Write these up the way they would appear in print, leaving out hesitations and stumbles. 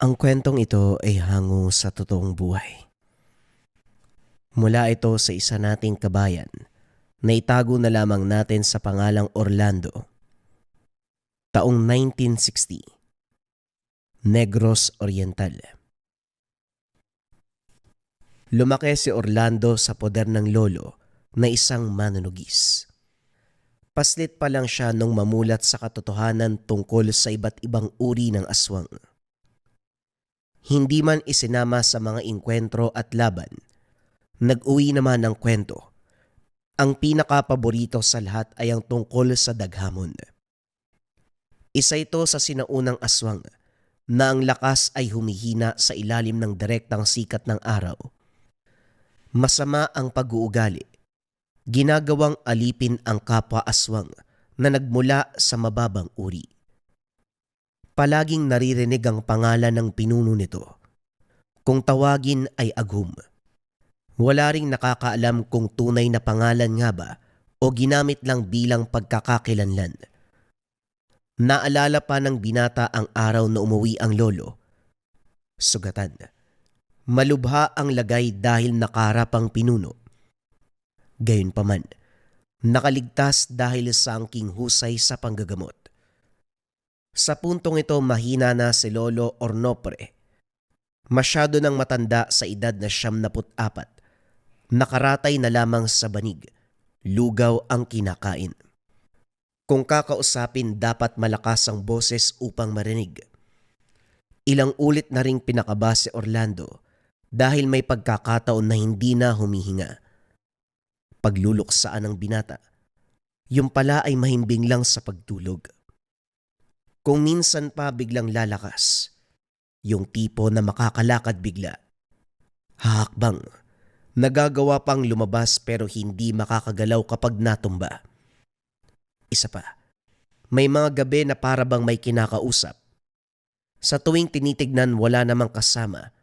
Ang kwentong ito ay hango sa totoong buhay. Mula ito sa isa nating kabayan na itago na lamang natin sa pangalang Orlando. Taong 1960, Negros Oriental. Lumaki si Orlando sa poder ng lolo na isang manunugis. Paslit pa lang siya nung mamulat sa katotohanan tungkol sa iba't ibang uri ng aswang. Hindi man isinama sa mga inkwentro at laban, nag-uwi naman ng kwento. Ang pinakapaborito sa lahat ay ang tungkol sa daghamon. Isa ito sa sinaunang aswang na ang lakas ay humihina sa ilalim ng direktang sikat ng araw. Masama ang pag-uugali. Ginagawang alipin ang kapwa aswang na nagmula sa mababang uri. Palaging naririnig ang pangalan ng pinuno nito. Kung tawagin ay Agum. Wala ring nakakaalam kung tunay na pangalan nga ba o ginamit lang bilang pagkakakilanlan. Naalala pa ng binata ang araw na umuwi ang lolo. Sugatan. Malubha ang lagay dahil nakaharap ang pinuno. Gayunpaman, nakaligtas dahil sa angking husay sa panggagamot. Sa puntong ito mahina na si Lolo Ornopre. Masyado nang matanda sa edad na 74. Nakaratay na lamang sa banig. Lugaw ang kinakain. Kung kakausapin dapat malakas ang boses upang marinig. Ilang ulit na ring pinakaba si Orlando dahil may pagkakataon na hindi na humihinga. Pagluluksaan ng binata, yung pala ay mahimbing lang sa pagtulog. Kung minsan pa biglang lalakas, yung tipo na makakalakad bigla. Hahakbang, nagagawa pang lumabas pero hindi makakagalaw kapag natumba. Isa pa, may mga gabi na para bang may kinakausap. Sa tuwing tinitignan wala namang kasama,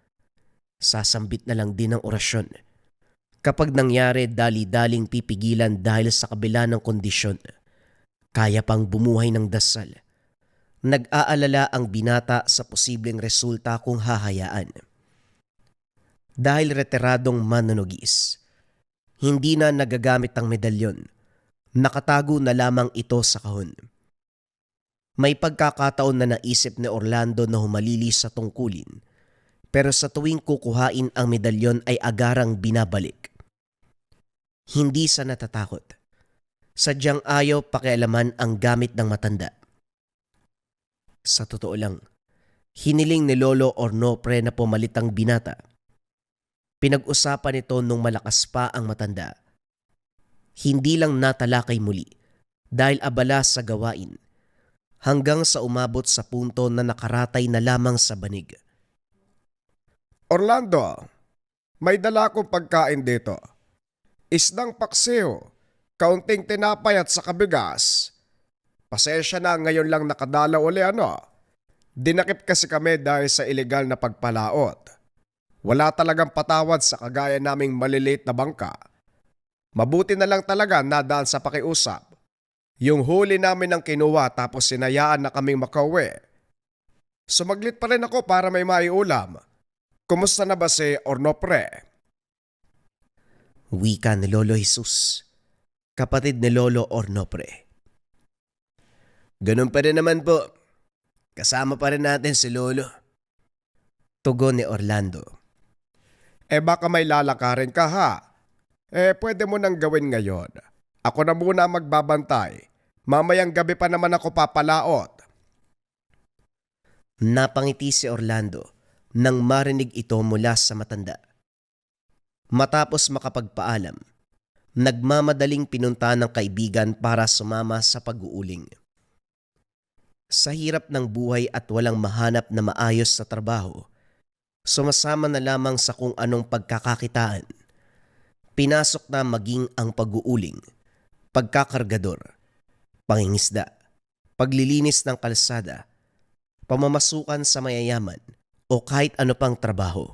sasambit na lang din ang orasyon. Kapag nangyari dali-daling pipigilan dahil sa kabila ng kondisyon, kaya pang bumuhay ng dasal. Nag-aalala ang binata sa posibleng resulta kung hahayaan. Dahil retiradong manunugis, hindi na nagagamit ang medalyon. Nakatago na lamang ito sa kahon. May pagkakataon na naisip ni Orlando na humalili sa tungkulin, pero sa tuwing kukuhain ang medalyon ay agarang binabalik. Hindi sa natatakot. Sadyang ayaw pakialaman ang gamit ng matanda. Sa totoo lang, hiniling ni Lolo Ornopre na pumalit ang binata. Pinag-usapan ito nung malakas pa ang matanda. Hindi lang natalakay muli dahil abala sa gawain hanggang sa umabot sa punto na nakaratay na lamang sa banig. Orlando, may dala akong pagkain dito. Isdang paksiw, kaunting tinapay at saka bigas. Pasensya na ngayon lang nakadalaw uli ano. Dinakip kasi kami dahil sa ilegal na pagpalaot. Wala talagang patawad sa kagaya naming maliliit na bangka. Mabuti na lang talaga nadaan sa pakiusap. Yung huli namin ang kinuha tapos sinayaan na kaming makauwi. Sumaglit pa rin ako para may maiulam. Kumusta na ba si Ornopre? Wika ni Lolo Jesus, kapatid ni Lolo Ornopre. Ganun pa rin naman po. Kasama pa rin natin si Lolo. Tugon ni Orlando. Baka may lalakarin ka ha. Pwede mo nang gawin ngayon. Ako na muna magbabantay. Mamayang gabi pa naman ako papalaot. Napangiti si Orlando nang marinig ito mula sa matanda. Matapos makapagpaalam, nagmamadaling pinunta ng kaibigan para sumama sa pag-uuling. Sa hirap ng buhay at walang mahanap na maayos sa trabaho, sumasama na lamang sa kung anong pagkakakitaan. Pinasok na maging ang pag-uuling, pagkakargador, pangingisda, paglilinis ng kalsada, pamamasukan sa mayayaman o kahit ano pang trabaho.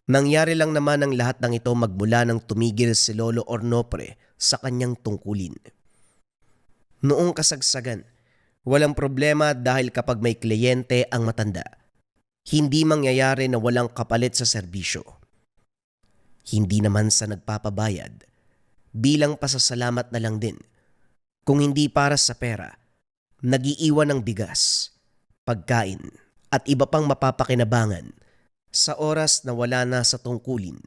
Nangyari lang naman ang lahat ng ito magmula nang tumigil si Lolo Ornopre sa kanyang tungkulin. Noong kasagsagan, walang problema dahil kapag may kliyente ang matanda, Hindi mangyayari na walang kapalit sa serbisyo. Hindi naman sa nagpapabayad, bilang pasasalamat na lang din. Kung hindi para sa pera, nagiiwan ng bigas, pagkain at iba pang mapapakinabangan sa oras na wala na sa tungkulin.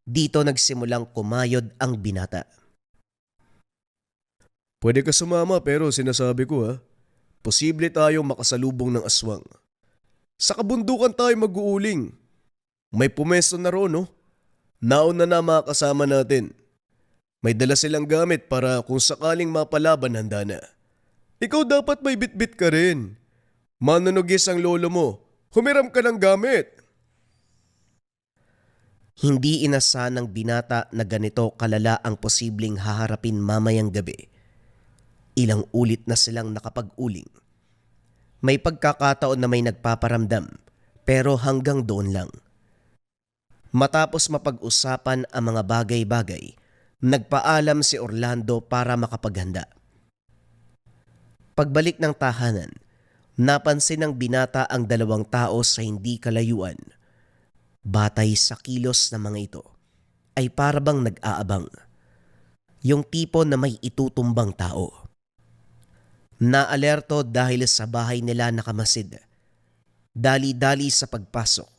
Dito nagsimulang kumayod ang binata. Pwede ka sumama pero sinasabi ko posible tayong makasalubong ng aswang. Sa kabundukan tayo mag-uuling. May pumesto na roon, no? Nauna na mga kasama natin. May dala silang gamit para kung sakaling mapalaban handa na. Ikaw dapat may bitbit ka rin. Manunugis ang lolo mo. Humiram ka ng gamit. Hindi inasahan ng binata na ganito kalala ang posibleng haharapin mamayang gabi. Ilang ulit na silang nakapag-uling. May pagkakataon na may nagpaparamdam, pero hanggang doon lang. Matapos mapag-usapan ang mga bagay-bagay, nagpaalam si Orlando para makapaghanda. Pagbalik ng tahanan, napansin ng binata ang dalawang tao sa hindi kalayuan. Batay sa kilos ng mga ito, ay parabang nag-aabang. Yung tipo na may itutumbang tao. Naalerto dahil sa bahay nila nakamasid. Dali-dali sa pagpasok.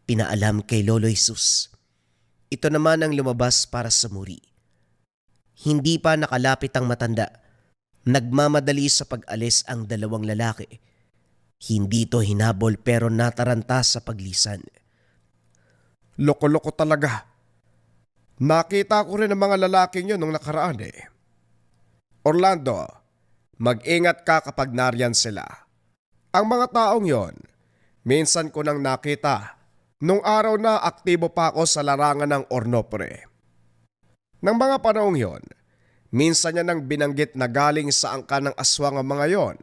Pinaalam kay Lolo Jesus. Ito naman ang lumabas para sumuri. Hindi pa nakalapit ang matanda. Nagmamadali sa pag-alis ang dalawang lalaki. Hindi to hinabol pero nataranta sa paglisan. Loko-loko talaga. Nakita ko rin ang mga lalaking yun nung nakaraan Orlando, mag-ingat ka kapag nariyan sila. Ang mga taong yon, minsan ko nang nakita nung araw na aktibo pa ako sa larangan ng Ornopre. Nang mga panahong yon, minsan niya nang binanggit na galing sa angka ng aswang ang mga yon.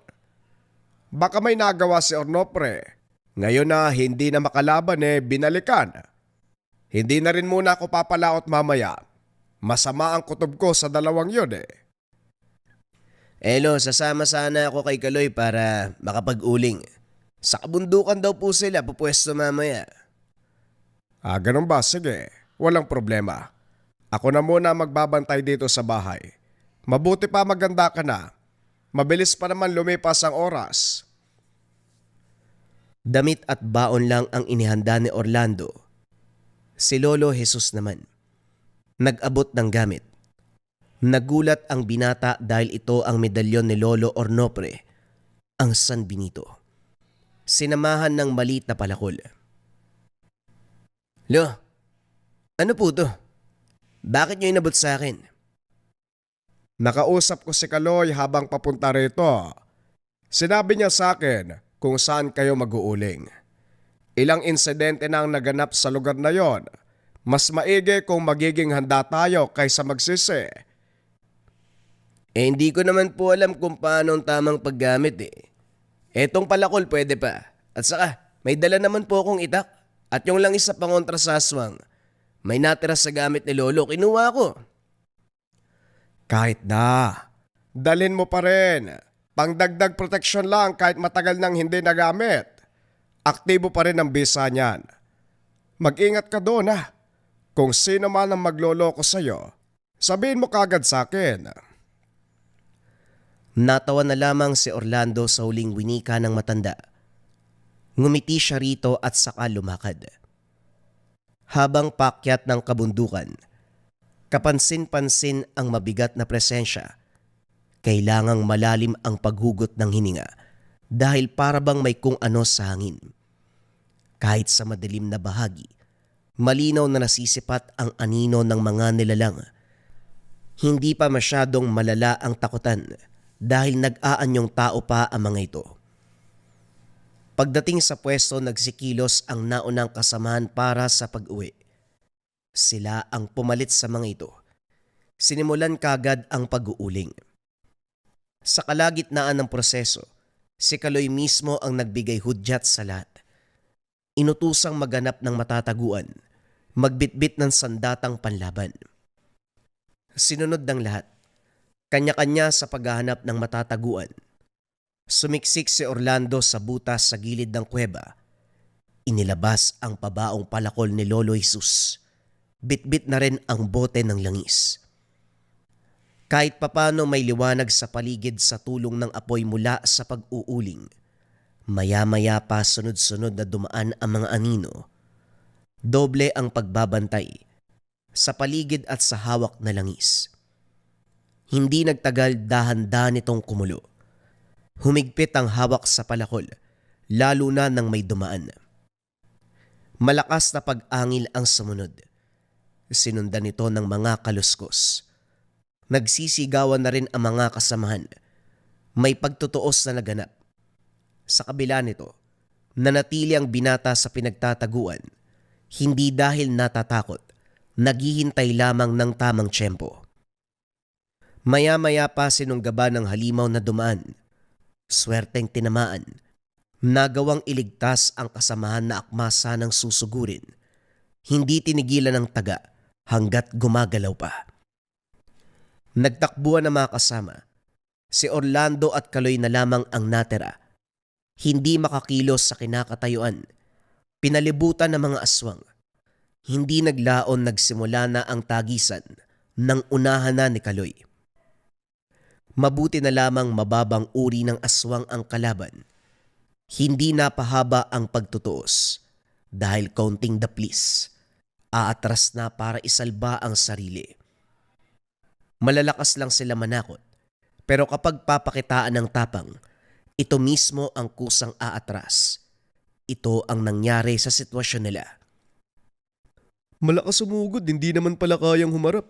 Baka may nagawa si Ornopre. Ngayon na hindi na makalaban binalikan. Hindi na rin muna ako papalaot mamaya. Masama ang kutob ko sa dalawang yon Elo, sasama sana ako kay Kaloy para makapag-uling. Sa kabundukan daw po sila pupwesto mamaya. Ganun ba? Sige, walang problema. Ako na muna magbabantay dito sa bahay. Mabuti pa maganda ka na. Mabilis pa naman lumipas ang oras. Damit at baon lang ang inihanda ni Orlando. Si Lolo Jesus naman, nag-abot ng gamit. Nagulat ang binata dahil ito ang medalyon ni Lolo Ornopre, ang San Benito. Sinamahan ng maliit na palakol. Lo, ano po to? Bakit nyo inabot sa akin? Nakausap ko si Kaloy habang papunta rito. Sinabi niya sa akin kung saan kayo mag-uuling. Ilang insidente na ang naganap sa lugar na yon. Mas maigi kung magiging handa tayo kaysa magsisi. Hindi ko naman po alam kung paano ang tamang paggamit Etong palakol pwede pa. At saka, may dala naman po akong itak. At yung lang isa pangontra sa aswang. May natira sa gamit ni Lolo, kinuha ko. Kahit na. Dalin mo pa rin. Pangdagdag proteksyon lang kahit matagal nang hindi nagamit. Aktibo pa rin ang bisa niyan. Mag-ingat ka doon Kung sino man ang magloloko sa'yo, sabihin mo kagad sa akin. Natawa na lamang si Orlando sa huling winika ng matanda. Ngumiti siya rito at saka lumakad. Habang paakyat ng kabundukan, kapansin-pansin ang mabigat na presensya. Kailangang malalim ang paghugot ng hininga dahil parabang may kung ano sa hangin. Kahit sa madilim na bahagi, malinaw na nasisipat ang anino ng mga nilalang. Hindi pa masyadong malala ang takutan dahil nag-aanyong tao pa ang mga ito. Pagdating sa pwesto, nagsikilos ang naunang kasamahan para sa pag-uwi. Sila ang pumalit sa mga ito. Sinimulan kagad ang pag-uuling. Sa kalagitnaan ng proseso, si Kaloy mismo ang nagbigay hudyat sa lahat. Inutusang maganap ng matataguan, magbitbit ng sandatang panlaban. Sinunod ng lahat, kanya-kanya sa paghahanap ng matataguan. Sumiksik si Orlando sa butas sa gilid ng kuweba. Inilabas ang pabaong palakol ni Lolo Jesus. Bitbit na rin ang bote ng langis. Kahit papano may liwanag sa paligid sa tulong ng apoy mula sa pag-uuling. Maya-maya pa sunod-sunod na dumaan ang mga anino. Doble ang pagbabantay sa paligid at sa hawak na langis. Hindi nagtagal dahan-dahan itong kumulo. Humigpit ang hawak sa palakol, lalo na nang may dumaan. Malakas na pag-angil ang sumunod. Sinundan ito ng mga kaluskos. Nagsisigawan na rin ang mga kasamahan. May pagtutuos na naganap. Sa kabila nito, nanatili ang binata sa pinagtataguan. Hindi dahil natatakot, naghihintay lamang ng tamang tiyempo. Maya-maya pa sinunggaba ng halimaw na dumaan. Swerteng tinamaan. Nagawang iligtas ang kasamahan na akma sanang susugurin. Hindi tinigilan ng taga hanggat gumagalaw pa. Nagtakbuhan ang mga kasama. Si Orlando at Kaloy na lamang ang natira. Hindi makakilos sa kinakatayuan. Pinalibutan ng mga aswang. Hindi naglaon nagsimula na ang tagisan ng unahan na ni Kaloy. Mabuti na lamang mababang uri ng aswang ang kalaban. Hindi napahaba ang pagtutuos dahil kaunting daplis. Aatras na para isalba ang sarili. Malalakas lang sila manakot, pero kapag papakitaan ng tapang, ito mismo ang kusang aatras. Ito ang nangyari sa sitwasyon nila. Malakas sumugod, hindi naman pala kayang humarap.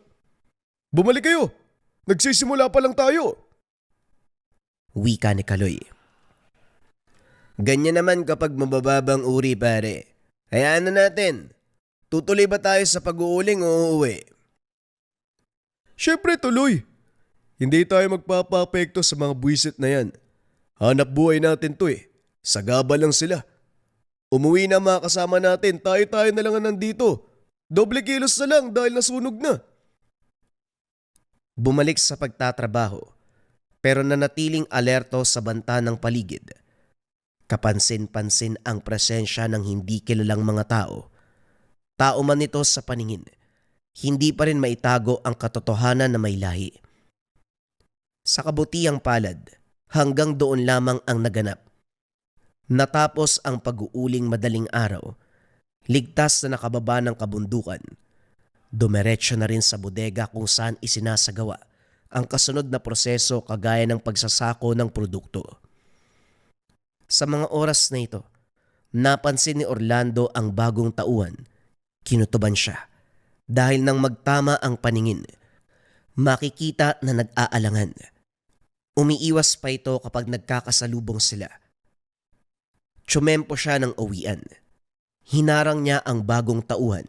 Bumalik kayo! Nagsisimula pa lang tayo! Wika ni Kaloy. Ganyan naman kapag mabababang uri, pare. Hayaan na natin. Tutuloy ba tayo sa pag-uuling o uuwi? Siyempre tuloy. Hindi tayo magpapapekto sa mga buwisit na yan. Hanap buhay natin to eh. Sagaba lang sila. Umuwi na mga kasama natin, tayo-tayo na lang nandito. Doble kilos na lang dahil nasunog na. Bumalik sa pagtatrabaho, pero nanatiling alerto sa banta ng paligid. Kapansin-pansin ang presensya ng hindi kilalang mga tao. Tao man ito sa paningin, hindi pa rin maitago ang katotohanan na may lahi. Sa kabutihang palad, hanggang doon lamang ang naganap. Natapos ang pag-uuling madaling araw, ligtas na nakababa ng kabundukan. Dumiretso na rin sa bodega kung saan isinasagawa ang kasunod na proseso kagaya ng pagsasako ng produkto. Sa mga oras na ito, napansin ni Orlando ang bagong tauhan. Kinutuban siya dahil nang magtama ang paningin, makikita na nag-aalangan. Umiiwas pa ito kapag nagkakasalubong sila. Tsumempo siya ng uwian. Hinarang niya ang bagong tauhan.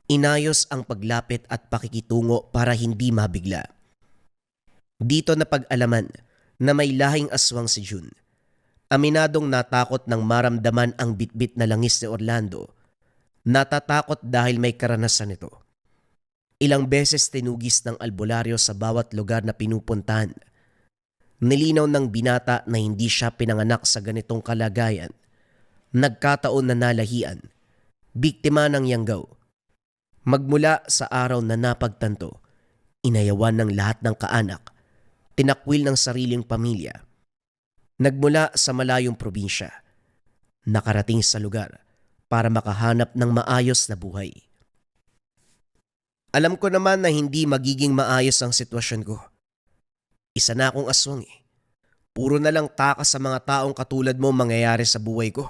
Inayos ang paglapit at pakikitungo para hindi mabigla. Dito na pag-alaman na may lahing aswang si June. Aminadong natakot nang maramdaman ang bitbit na langis ni Orlando. Natatakot dahil may karanasan ito. Ilang beses tinugis ng albularyo sa bawat lugar na pinupuntahan. Nilinaw ng binata na hindi siya pinanganak sa ganitong kalagayan. Nagkataon na nalahian. Biktima ng yanggaw. Magmula sa araw na napagtanto, inayawan ng lahat ng kaanak, tinakwil ng sariling pamilya. Nagmula sa malayong probinsya, nakarating sa lugar para makahanap ng maayos na buhay. Alam ko naman na hindi magiging maayos ang sitwasyon ko. Isa na akong aswang eh. Puro na lang takas sa mga taong katulad mo mangyayari sa buhay ko.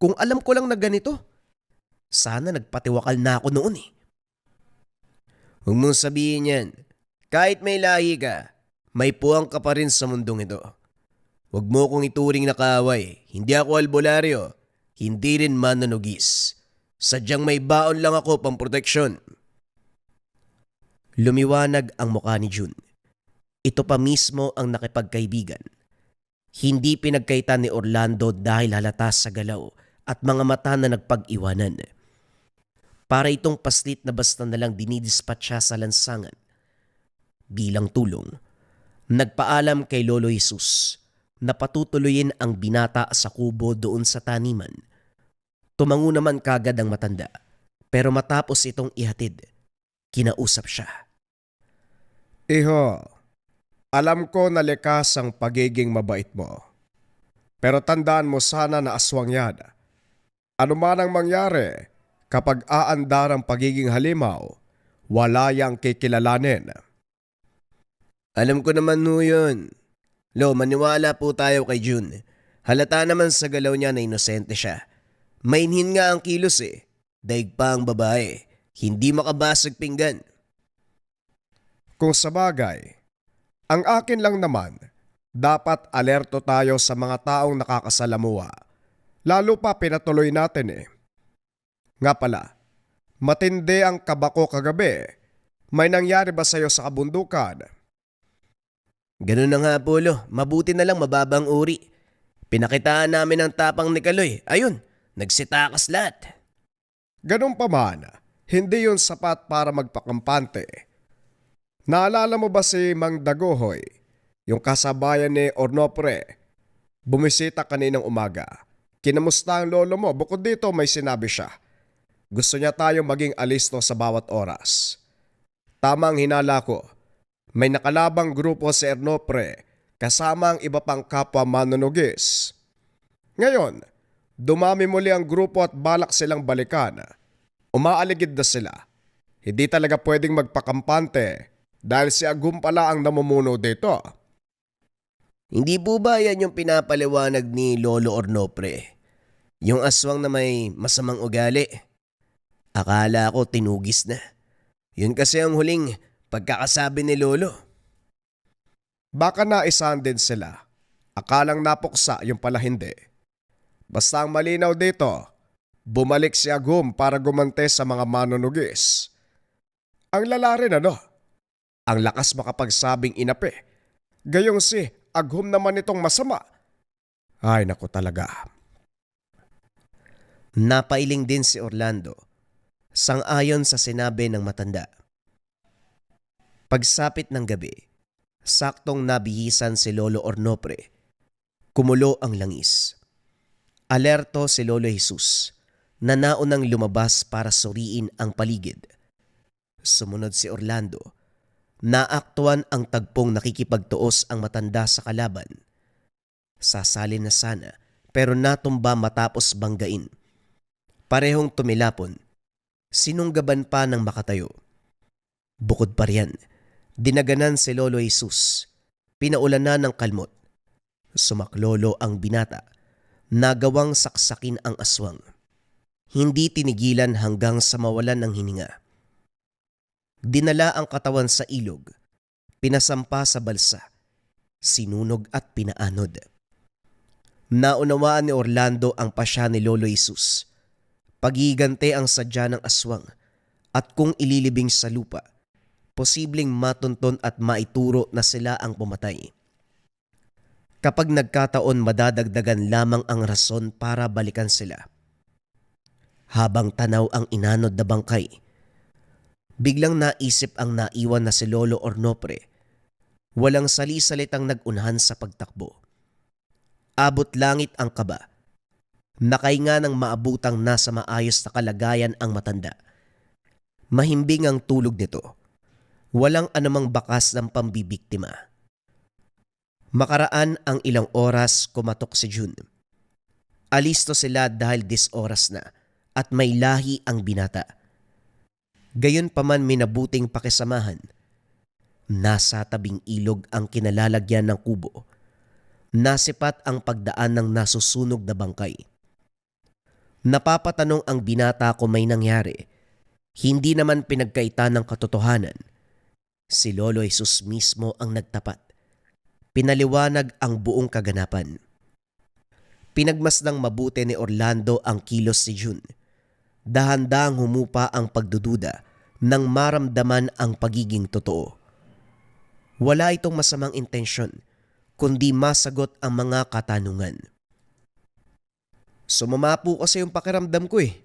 Kung alam ko lang na ganito, sana nagpatiwakal na ako noon eh. Huwag mong sabihin yan. Kahit may lahi ka, may puwang ka pa rin sa mundong ito. Huwag mo kong ituring na kaaway. Hindi ako albularyo. Hindi rin mananugis. Sadyang may baon lang ako pamproteksyon. Lumiwanag ang mukha ni June. Ito pa mismo ang nakipagkaibigan. Hindi pinagkaitan ni Orlando dahil halata sa galaw at mga mata na nagpag-iwanan. Para itong paslit na basta nalang dinidispatcha sa lansangan. Bilang tulong, nagpaalam kay Lolo Jesus na patutuloyin ang binata sa kubo doon sa taniman. Tumango naman kagad ang matanda, pero matapos itong ihatid, kinausap siya. Iho, alam ko na likas ang pagiging mabait mo. Pero tandaan mo sana na aswang yan. Ano man ang mangyari, kapag aandar ang pagiging halimaw, wala yang kikilalanin. Alam ko naman ho yun. Lo, maniwala po tayo kay June. Halata naman sa galaw niya na inosente siya. Mainhin nga ang kilos eh. Daig pa ang babae. Hindi makabasag pinggan. Kung sabagay, ang akin lang naman, dapat alerto tayo sa mga taong nakakasalamuha. Lalo pa pinatuloy natin eh. Nga pala, matindi ang kabako kagabi. May nangyari ba sa'yo sa kabundukan? Ganun na nga, Polo. Mabuti na lang mababang uri. Pinakitaan namin ang tapang ni Kaloy. Ayun, nagsitakas lahat. Ganun pa man, hindi yun sapat para magpakampante. Naalala mo ba si Mang Dagohoy, yung kasabayan ni Ornopre? Bumisita kaninang umaga. Kinamusta ang lolo mo? Bukod dito may sinabi siya. Gusto niya tayong maging alisto sa bawat oras. Tamang hinala ko. May nakalabang grupo si Ornopre kasama ang iba pang kapwa manunugis. Ngayon, dumami muli ang grupo at balak silang balikan. Umaaligid na sila. Hindi talaga pwedeng magpakampante dahil si Agum pala ang namumuno dito. Hindi po ba yan yung pinapaliwanag ni Lolo Ornopre? Yung aswang na may masamang ugali? Akala ko tinugis na. Yun kasi ang huling pagkakasabi ni Lolo. Baka naisahan din sila. Akalang napuksa yung pala hindi. Basta ang malinaw dito, bumalik si Agum para gumante sa mga manunugis. Ang lala rin ano? Ang lakas makapagsabing inapi. Gayong si Agum naman itong masama. Ay naku talaga. Napailing din si Orlando, sang-ayon sa sinabi ng matanda. Pagsapit ng gabi, saktong nabihisan si Lolo Ornopre. Kumulo ang langis. Alerto si Lolo Jesus na naunang lumabas para suriin ang paligid. Sumunod si Orlando. Naaktuan ang tagpong nakikipagtuos ang matanda sa kalaban. Sasalin na sana pero natumba matapos banggain. Parehong tumilapon. Sinunggaban pa ng makatayo. Bukod pa riyan, dinaganan si Lolo Jesus. Pinaulanan ng kalmot. Sumaklolo ang binata. Nagawang saksakin ang aswang. Hindi tinigilan hanggang sa mawalan ng hininga. Dinala ang katawan sa ilog. Pinasampa sa balsa. Sinunog at pinaanod. Naunawaan ni Orlando ang pasya ni Lolo Jesus. Pagigante ang sadya ng aswang at kung ililibing sa lupa, posibleng matunton at maituro na sila ang pumatay. Kapag nagkataon, madadagdagan lamang ang rason para balikan sila. Habang tanaw ang inanod na bangkay, biglang naisip ang naiwan na si Lolo Ornopre. Walang sali-salitang nag-unahan sa pagtakbo. Abot langit ang kaba. Nakahinga ng maabutang nasa maayos na kalagayan ang matanda. Mahimbing ang tulog nito. Walang anumang bakas ng pambibiktima. Makaraan ang ilang oras, kumatok si June. Alisto sila dahil 10 oras na at may lahi ang binata. Gayon pa man minabuting pakisamahan. Nasa tabing ilog ang kinalalagyan ng kubo. Nasipat ang pagdaan ng nasusunog na bangkay. Napapatanong ang binata kung may nangyari. Hindi naman pinagkaita ng katotohanan. Si Lolo Jesus mismo ang nagtapat. Pinaliwanag ang buong kaganapan. Pinagmasdang mabuti ni Orlando ang kilos ni June. Dahan-dahang humupa ang pagdududa nang maramdaman ang pagiging totoo. Wala itong masamang intensyon, kundi masagot ang mga katanungan. Sumama po kasi yung pakiramdam ko eh.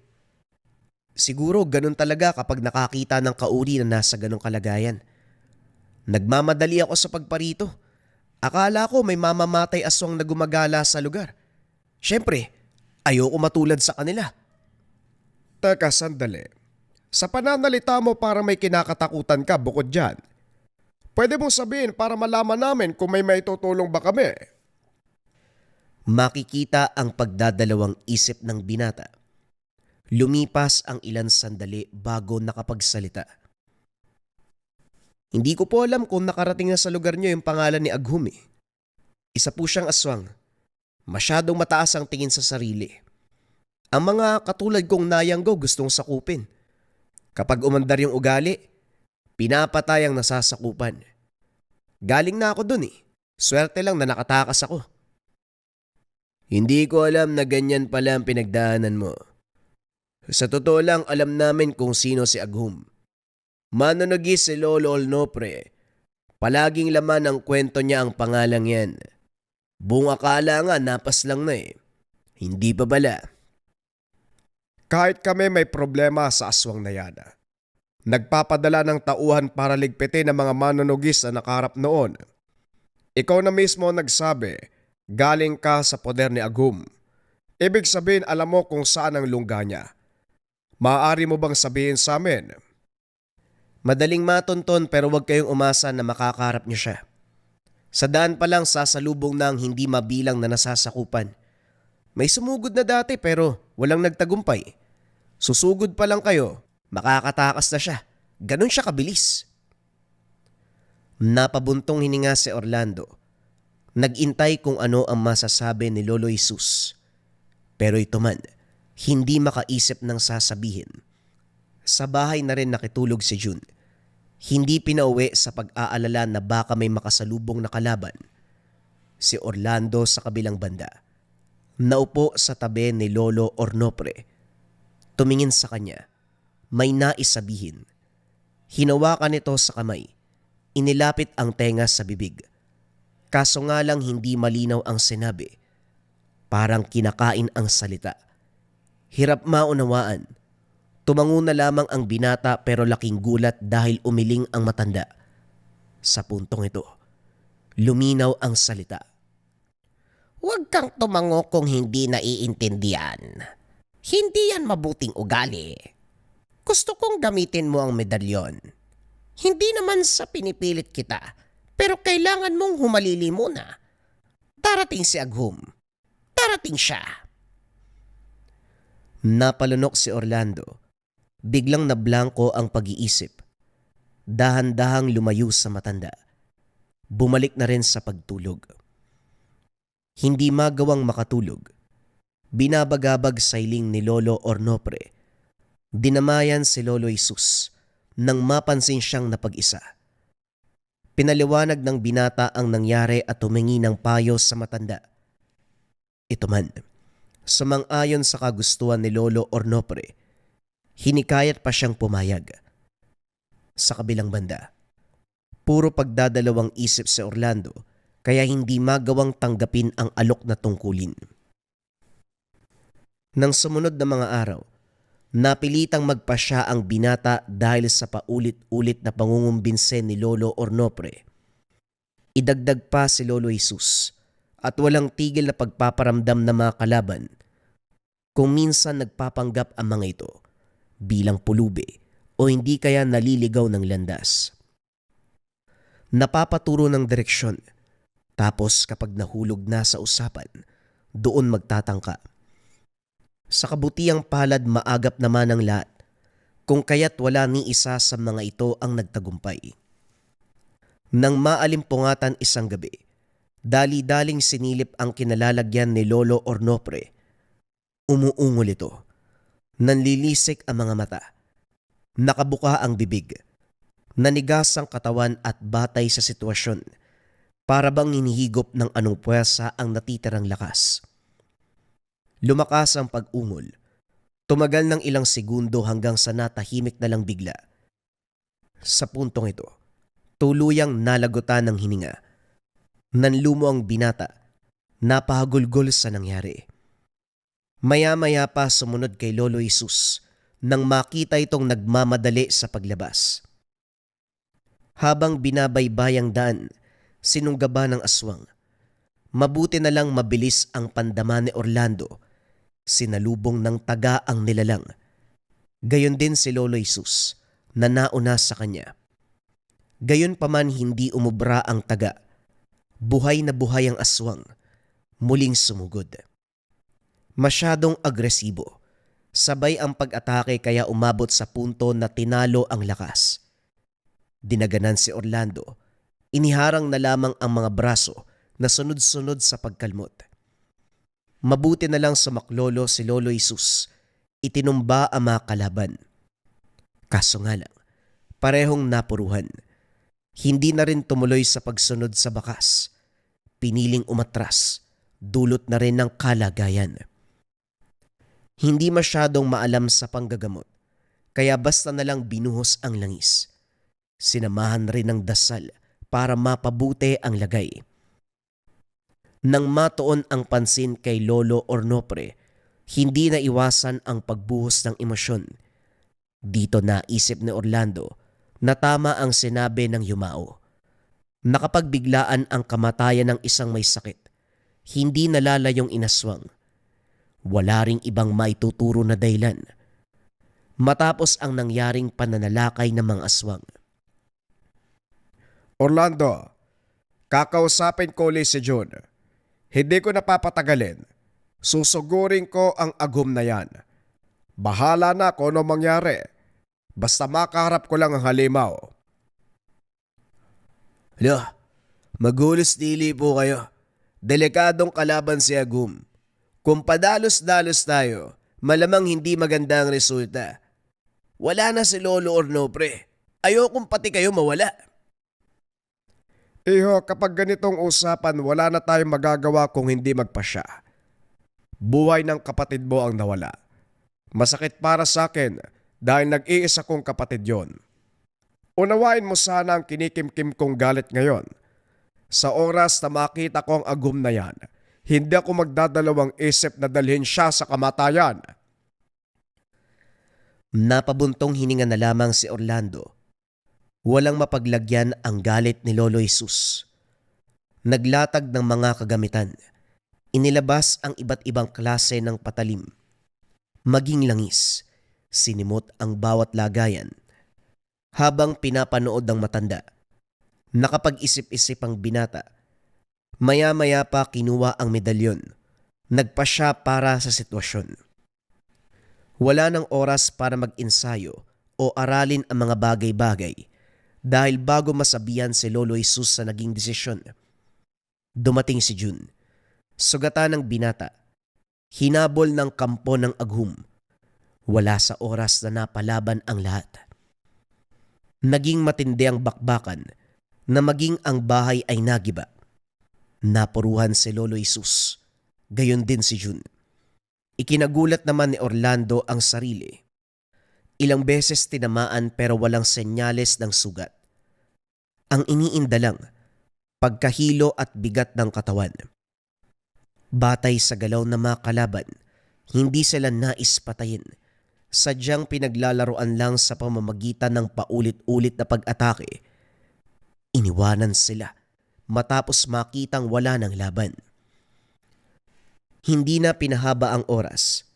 Siguro ganun talaga kapag nakakita ng kauri na nasa ganung kalagayan. Nagmamadali ako sa pagparito. Akala ko may mamamatay aswang na gumagala sa lugar. Siyempre, ayoko matulad sa kanila. Teka, sandali. Sa pananalita mo para may kinakatakutan ka bukod dyan. Pwede mong sabihin para malaman namin kung may maitutulong ba kami. Makikita ang pagdadalawang isip ng binata. Lumipas ang ilan sandali bago nakapagsalita. Hindi ko po alam kung nakarating na sa lugar niyo yung pangalan ni Aghum eh. Isa po siyang aswang. Masyadong mataas ang tingin sa sarili. Ang mga katulad kong nayanggo gustong sakupin. Kapag umandar yung ugali, pinapatay ang nasasakupan. Galing na ako dun eh. Swerte lang na nakatakas ako. Hindi ko alam na ganyan pala ang pinagdaanan mo. Sa totoo lang alam namin kung sino si Aghum. Manonogis si Lolo Olnopre. Palaging laman ng kwento niya ang pangalang yan. Buong akala nga napas lang na eh. Hindi pa bala. Kahit kami may problema sa aswang na yan. Nagpapadala ng tauhan para ligpitin ang mga manonogis na nakaharap noon. Ikaw na mismo nagsabi, galing ka sa poder ni Aghum. Ibig sabihin alam mo kung saan ang lungga niya. Maaari mo bang sabihin sa amin? Madaling matonton pero huwag kayong umasa na makakaharap niyo siya. Sa daan pa lang sasalubong na ang hindi mabilang na nasasakupan. May sumugod na dati pero walang nagtagumpay. Susugod pa lang kayo, makakatakas na siya. Ganon siya kabilis. Napabuntong hininga si Orlando. Nagintay kung ano ang masasabi ni Lolo Jesus. Pero ito man, hindi makaisip ng sasabihin. Sa bahay na rin nakitulog si June. Hindi pinauwi sa pag-aalala na baka may makasalubong na kalaban. Si Orlando sa kabilang banda. Naupo sa tabi ni Lolo Ornopre. Tumingin sa kanya. May nais sabihin. Hinawakan ito sa kamay. Inilapit ang tenga sa bibig. Kaso nga lang hindi malinaw ang sinabi. Parang kinakain ang salita. Hirap maunawaan. Tumango na lamang ang binata pero laking gulat dahil umiling ang matanda. Sa puntong ito, luminaw ang salita. Huwag kang tumango kung hindi naiintindihan. Hindi yan mabuting ugali. Gusto kong gamitin mo ang medalyon. Hindi naman sa pinipilit kita, pero kailangan mong humalili muna. Darating si Aghum. Darating siya. Napalunok si Orlando. Biglang nablangko ang pag-iisip. Dahan-dahang lumayo sa matanda. Bumalik na rin sa pagtulog. Hindi magawang makatulog. Binabagabag sa iling ni Lolo Ornopre. Dinamayan si Lolo Jesus nang mapansin siyang napag-isa. Pinaliwanag ng binata ang nangyari at humingi ng payo sa matanda. Ito man, sumang-ayon sa kagustuhan ni Lolo Ornopre, hinikayat pa siyang pumayag. Sa kabilang banda, puro pagdadalawang isip si Orlando kaya hindi magawang tanggapin ang alok na tungkulin. Nang sumunod na mga araw, napilitang magpasya ang binata dahil sa paulit-ulit na pangungumbinse ni Lolo Ornopre. Idagdag pa si Lolo Jesus at walang tigil na pagpaparamdam ng mga kalaban. Kung minsan nagpapanggap ang mga ito bilang pulubi o hindi kaya naliligaw ng landas. Napapaturo ng direksyon, tapos kapag nahulog na sa usapan, doon magtatangka. Sa kabutiang palad maagap naman ang lahat, kung kaya't wala ni isa sa mga ito ang nagtagumpay. Nang maalimpungatan isang gabi, dali-daling sinilip ang kinalalagyan ni Lolo Ornopre. Umuungol ito. Nanlilisik ang mga mata. Nakabuka ang bibig. Nanigas ang katawan at batay sa sitwasyon. Para bang hinihigop ng anong puwersa ang natitirang lakas. Lumakas ang pag-ungol. Tumagal ng ilang segundo hanggang sa natahimik na lang bigla. Sa puntong ito, tuluyang nalagutan ng hininga. Nanlumo ang binata. Napahagulgol sa nangyari. Maya-maya pa sumunod kay Lolo Jesus nang makita itong nagmamadali sa paglabas. Habang binabaybayang daan, sinunggaba ng aswang. Mabuti na lang mabilis ang pandama ni Orlando. Sinalubong ng taga ang nilalang. Gayon din si Lolo Jesus na nauna sa kanya. Gayon paman hindi umubra ang taga. Buhay na buhay ang aswang, muling sumugod. Masyadong agresibo. Sabay ang pag-atake kaya umabot sa punto na tinalo ang lakas. Dinaganan si Orlando. Iniharang na lamang ang mga braso na sunod-sunod sa pagkalmot. Mabuti na lang sumaklolo si Lolo Jesus. Itinumba ang mga kalaban. Kaso nga lang, parehong napuruhan. Hindi na rin tumuloy sa pagsunod sa bakas. Piniling umatras, dulot na rin ng kalagayan. Hindi masyadong maalam sa panggagamot, kaya basta na lang binuhos ang langis. Sinamahan rin ng dasal para mapabuti ang lagay. Nang matuon ang pansin kay Lolo Ornopre, hindi na iwasan ang pagbuhos ng emosyon. Dito naisip ni Orlando na tama ang sinabi ng yumao. Nakapagbiglaan ang kamatayan ng isang may sakit, hindi nalalayong inaswang. Wala ring ibang maituturo na dahilan. Matapos ang nangyaring pananalakay ng mga aswang. Orlando, kakausapin ko ulit si June. Hindi ko napapatagalin. Susugurin ko ang agum na yan. Bahala na kung ano mangyari. Basta makaharap ko lang ang halimaw. Hala, magulos dili po kayo. Delikadong kalaban si Agum. Kung padalos-dalos tayo, malamang hindi maganda ang resulta. Wala na si Lolo Ornopre. Ayokong pati kayo mawala. Iho, kapag ganitong usapan, wala na tayong magagawa kung hindi magpasya. Buhay ng kapatid mo ang nawala. Masakit para sa akin dahil nag-iisa kong kapatid yon. Unawain mo sana ang kinikimkim kong galit ngayon. Sa oras na makita ko ang agum na yan, hindi ako magdadalawang isip na dalhin siya sa kamatayan. Napabuntong hininga na lamang si Orlando. Walang mapaglagyan ang galit ni Lolo Jesus. Naglatag ng mga kagamitan. Inilabas ang iba't ibang klase ng patalim. Maging langis, sinimot ang bawat lagayan. Habang pinapanood ng matanda, nakapag-isip-isip ang binata. Maya-maya pa kinuha ang medalyon. Nagpa siya para sa sitwasyon. Wala nang oras para mag-ensayo o aralin ang mga bagay-bagay dahil bago masabihan si Lolo Jesus sa naging desisyon. Dumating si June. Sugatan ng binata. Hinabol ng kampo ng Agum. Wala sa oras na napalaban ang lahat. Naging matindi ang bakbakan na maging ang bahay ay nagiba. Napuruhan si Lolo Jesus. Gayon din si June. Ikinagulat naman ni Orlando ang sarili. Ilang beses tinamaan pero walang senyales ng sugat. Ang iniinda lang, pagkahilo at bigat ng katawan. Batay sa galaw na mga kalaban, hindi sila nais patayin. Sadyang pinaglalaroan lang sa pamamagitan ng paulit-ulit na pag-atake. Iniwanan sila matapos makitang wala ng laban. Hindi na pinahaba ang oras.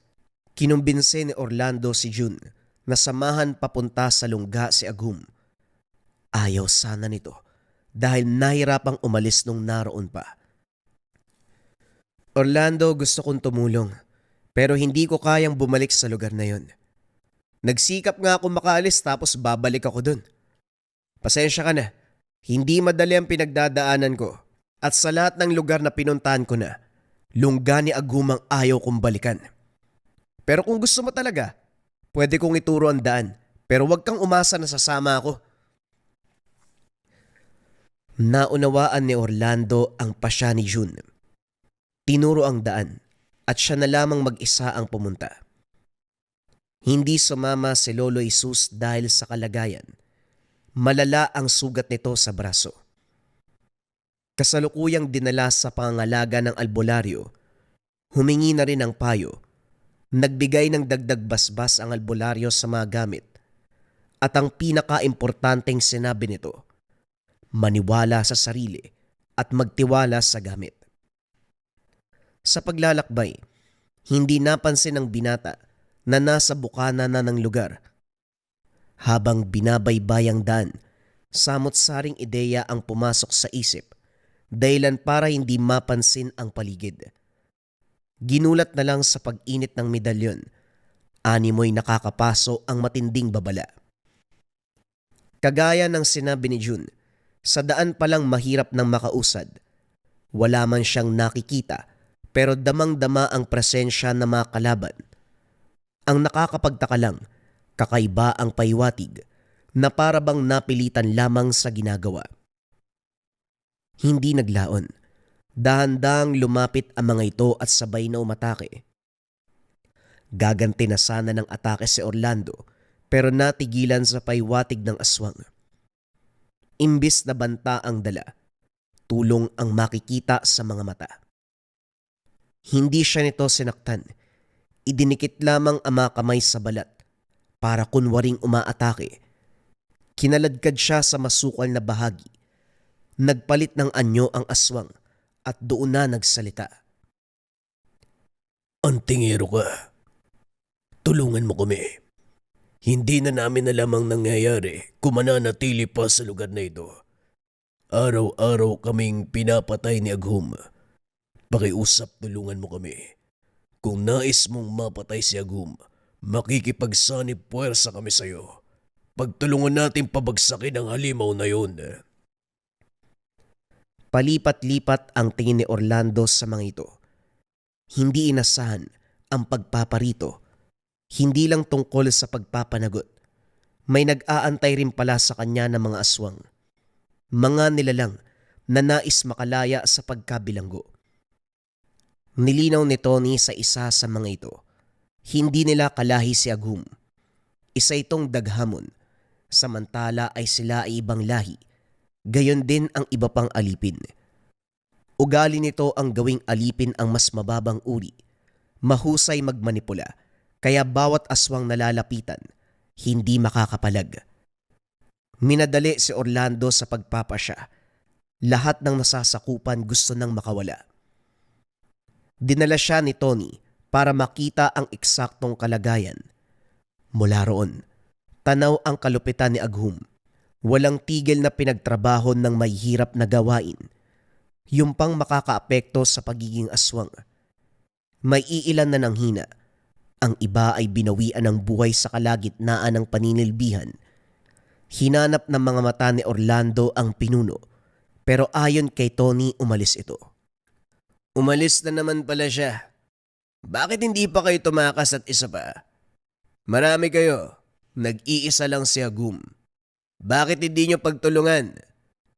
Kinumbinse ni Orlando si June na samahan papunta sa lungga si Agum. Ayaw sana nito dahil nahirapang umalis nung naroon pa. Orlando, gusto kong tumulong pero hindi ko kayang bumalik sa lugar na yon. Nagsikap nga ako makaalis tapos babalik ako dun. Pasensya ka na, hindi madali ang pinagdadaanan ko at sa lahat ng lugar na pinuntahan ko na, lungga ni Agum ang ayaw kong balikan. Pero kung gusto mo talaga, pwede kong ituro ang daan pero huwag kang umasa na sasama ako. Naunawaan ni Orlando ang pasya ni June. Tinuro ang daan at siya na lamang mag-isa ang pumunta. Hindi sumama si Lolo Jesus dahil sa kalagayan. Malala ang sugat nito sa braso. Kasalukuyang dinala sa pangangalaga ng albularyo. Humingi na rin ng payo. Nagbigay ng dagdag basbas ang albularyo sa mga gamit. At ang pinaka-importanteng sinabi nito, maniwala sa sarili at magtiwala sa gamit. Sa paglalakbay, hindi napansin ng binata na nasa bukana na ng lugar. Habang binabaybayang daan, samot-saring ideya ang pumasok sa isip, dahilan para hindi mapansin ang paligid. Ginulat na lang sa pag-init ng medalyon, animoy nakakapaso ang matinding babala. Kagaya ng sinabi ni June, sa daan palang mahirap nang makausad. Wala man siyang nakikita pero damang-dama ang presensya ng mga kalaban. Ang nakakapagtaka lang, kakaiba ang paywatig na para bang napilitan lamang sa ginagawa. Hindi naglaon. Dahan-dahang lumapit ang mga ito at sabay na umatake. Gaganti na sana ng atake si Orlando pero natigilan sa paywatig ng aswang. Imbis na banta ang dala, tulong ang makikita sa mga mata. Hindi siya nito sinaktan. Idinikit lamang ang mga kamay sa balat para kunwaring umaatake. Kinaladkad siya sa masukal na bahagi. Nagpalit ng anyo ang aswang at doon na nagsalita. Antingero ka. Tulungan mo kami. Hindi na namin alam ang nangyayari kung mananatili pa sa lugar na ito. Araw-araw kaming pinapatay ni Aghum. Pakiusap, tulungan mo kami. Kung nais mong mapatay si Aghum, makikipagsanib puwersa kami sa iyo. Pagtulungan natin pabagsakin ang halimaw na yun. Palipat-lipat ang tingin ni Orlando sa mga ito. Hindi inasahan ang pagpaparito. Hindi lang tungkol sa pagpapanagot. May nag-aantay rin pala sa kanya ng mga aswang. Mga nilalang na nais makalaya sa pagkabilanggo. Nilinaw ni Tony sa isa sa mga ito. Hindi nila kalahi si Aghum. Isa itong daghamon. Samantala ay sila ay ibang lahi. Gayon din ang iba pang alipin. Ugali nito ang gawing alipin ang mas mababang uri. Mahusay magmanipula. Kaya bawat aswang nalalapitan, hindi makakapalag. Minadali si Orlando sa pagpapasya. Lahat ng nasasakupan gusto nang makawala. Dinala siya ni Tony para makita ang eksaktong kalagayan. Mula roon, tanaw ang kalupitan ni Aghum. Walang tigil na pinagtrabaho ng may hirap na gawain. Yung pang makakaapekto sa pagiging aswang. May iilan na nanghina. Ang iba ay binawian ng buhay sa kalagitnaan ng paninilbihan. Hinanap ng mga mata ni Orlando ang pinuno, pero ayon kay Tony umalis ito. Umalis na naman pala siya. Bakit hindi pa kayo tumakas at isa pa? Marami kayo. Nag-iisa lang si Aghum. Bakit hindi nyo pagtulungan?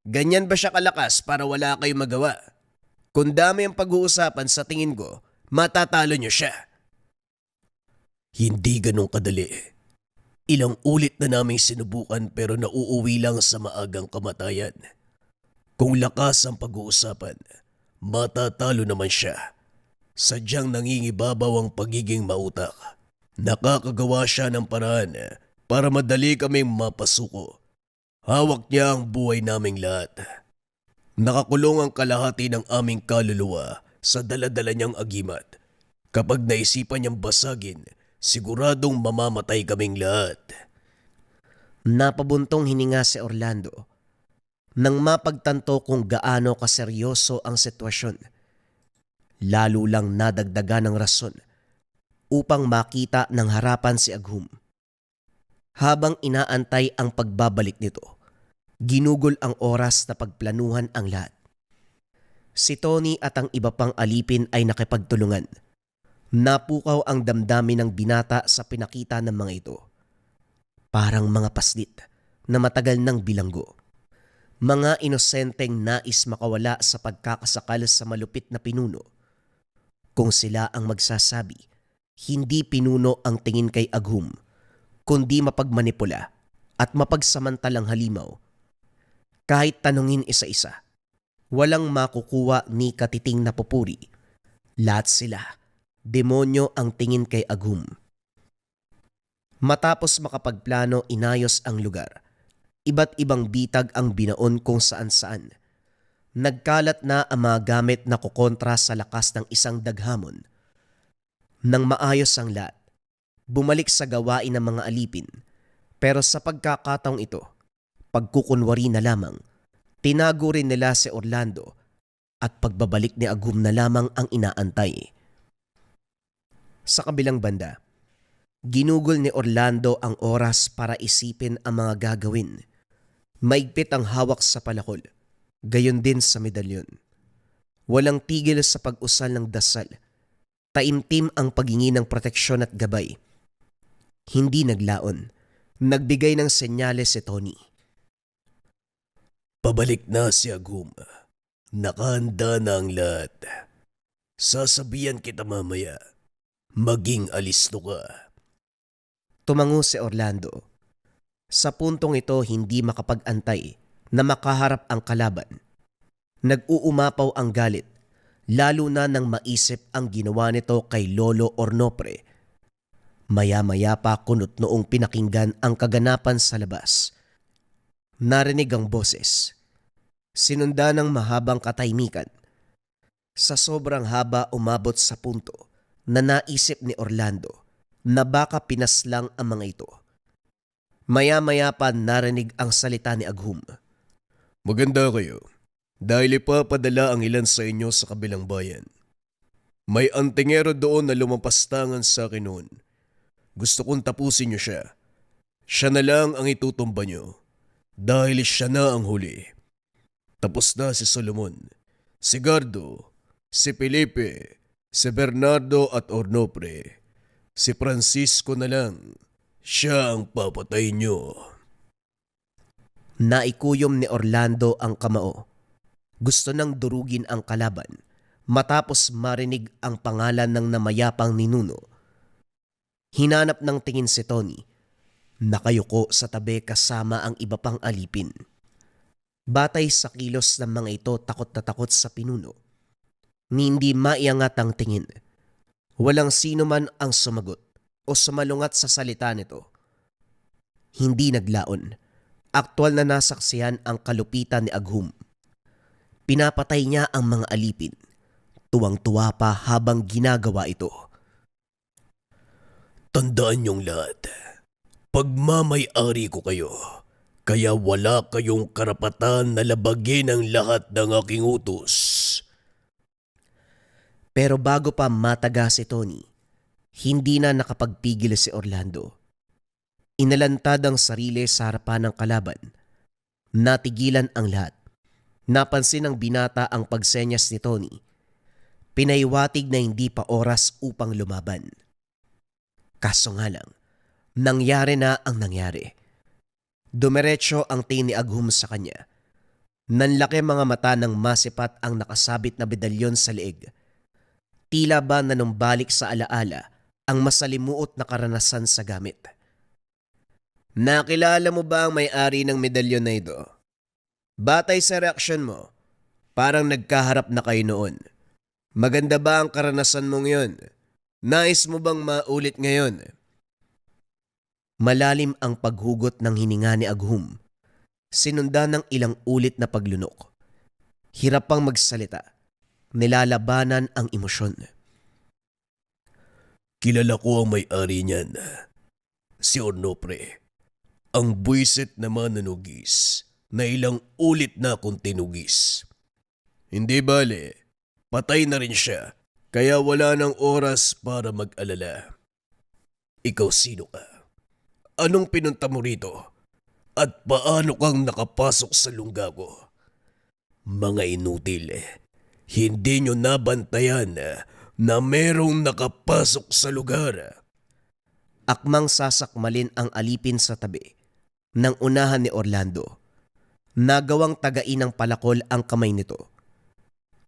Ganyan ba siya kalakas para wala kayong magawa? Kung dami ang pag-uusapan sa tingin ko, matatalo nyo siya. Hindi ganun kadali. Ilang ulit na naming sinubukan pero nauuwi lang sa maagang kamatayan. Kung lakas ang pag-uusapan, matatalo naman siya. Sadyang nangingibabaw ang pagiging mautak. Nakakagawa siya ng paraan para madali kaming mapasuko. Hawak niya ang buhay naming lahat. Nakakulong ang kalahati ng aming kaluluwa sa daladala niyang agimat. Kapag naisipan niyang basagin, siguradong mamamatay kaming lahat. Napabuntong hininga si Orlando nang mapagtanto kung gaano kaseryoso ang sitwasyon. Lalo lang nadagdagan ng rason upang makita ng harapan si Aghum. Habang inaantay ang pagbabalik nito, ginugol ang oras na pagplanuhan ang lahat. Si Tony at ang iba pang alipin ay nakipagtulungan. Napukaw ang damdamin ng binata sa pinakita ng mga ito. Parang mga paslit na matagal nang bilanggo. Mga inosenteng nais makawala sa pagkakasakal sa malupit na pinuno. Kung sila ang magsasabi, hindi pinuno ang tingin kay Aghum, kundi mapagmanipula at mapagsamantalang halimaw. Kahit tanungin isa-isa, walang makukuha ni katiting na pupuri. Lahat sila, demonyo ang tingin kay Aghum. Matapos makapagplano, inayos ang lugar. Iba't ibang bitag ang binaon kung saan-saan. Nagkalat na ang mga gamit na kukontra sa lakas ng isang daghamon. Nang maayos ang lahat, bumalik sa gawain ng mga alipin. Pero sa pagkakataong ito, pagkukunwari na lamang, tinago rin nila si Orlando at pagbabalik ni Agum na lamang ang inaantay. Sa kabilang banda, ginugol ni Orlando ang oras para isipin ang mga gagawin. Maigpit ang hawak sa palakol, gayon din sa medalyon. Walang tigil sa pag-usal ng dasal. Taimtim ang paghingi ng proteksyon at gabay. Hindi naglaon. Nagbigay ng senyales si Tony. Pabalik na si Agum. Nakahanda na ang lahat. Sasabihan kita mamaya. Maging alisto ka. Tumango si Orlando. Sa puntong ito hindi makapag-antay na makaharap ang kalaban. Nag-uumapaw ang galit, lalo na nang maisip ang ginawa nito kay Lolo Ornopre. Maya-maya pa kunot noong pinakinggan ang kaganapan sa labas. Narinig ang boses. Sinunda ng mahabang katahimikan. Sa sobrang haba umabot sa punto na naisip ni Orlando na baka pinaslang ang mga ito. Maya-maya pa narinig ang salita ni Agum. Maganda kayo. Dahil ipapadala ang ilan sa inyo sa kabilang bayan. May antingero doon na lumapastangan sa akin noon. Gusto kong tapusin niyo siya. Siya na lang ang itutumba niyo. Dahil siya na ang huli. Tapos na si Solomon, si Gardo, si Felipe, si Bernardo at Ornopre. Si Francisco na lang. Siya ang papatay niyo. Naikuyom ni Orlando ang kamao. Gusto nang durugin ang kalaban matapos marinig ang pangalan ng namayapang ninuno. Hinanap ng tingin si Tony. Nakayuko sa tabi kasama ang iba pang alipin. Batay sa kilos ng mga ito takot na takot sa pinuno. Hindi maiangat ang tingin. Walang sino man ang sumagot o sumalungat sa salita nito. Hindi naglaon. Aktwal na nasaksihan ang kalupitan ni Agum. Pinapatay niya ang mga alipin. Tuwang-tuwa pa habang ginagawa ito. Tandaan niyong lahat. Pagmamay-ari ko kayo. Kaya wala kayong karapatan na labagin ang lahat ng aking utos. Pero bago pa mataga si Tony, hindi na nakapagpigil si Orlando. Inalantad ang sarili sa harapan ng kalaban. Natigilan ang lahat. Napansin ng binata ang pagsenyas ni Tony. Pinaiwatig na hindi pa oras upang lumaban. Kaso nga lang, nangyari na ang nangyari. Dumiretso ang tingin ni Agum sa kanya. Nanlaki mga mata ng masipat ang nakasabit na medalyon sa leeg. Tila ba nanumbalik sa alaala ang masalimuot na karanasan sa gamit. Nakilala mo ba ang may-ari ng medalyon na ito? Batay sa reaksyon mo, parang nagkaharap na kayo noon. Maganda ba ang karanasan mong yon? Nais mo bang maulit ngayon? Malalim ang paghugot ng hininga ni Agum. Sinunda ng ilang ulit na paglunok. Hirap pang magsalita. Nilalabanan ang emosyon. Kilala ko ang may-ari niyan. Si Ornopre. Ang buwisit na mananugis na ilang ulit na akong tinugis. Hindi bale, patay na rin siya. Kaya wala nang oras para mag-alala. Ikaw sino ka? Anong pinunta mo rito? At paano kang nakapasok sa lungga ko? Mga inutil, hindi nyo nabantayan na merong nakapasok sa lugar. Akmang sasakmalin ang alipin sa tabi ng unahan ni Orlando. Nagawang tagain ng palakol ang kamay nito.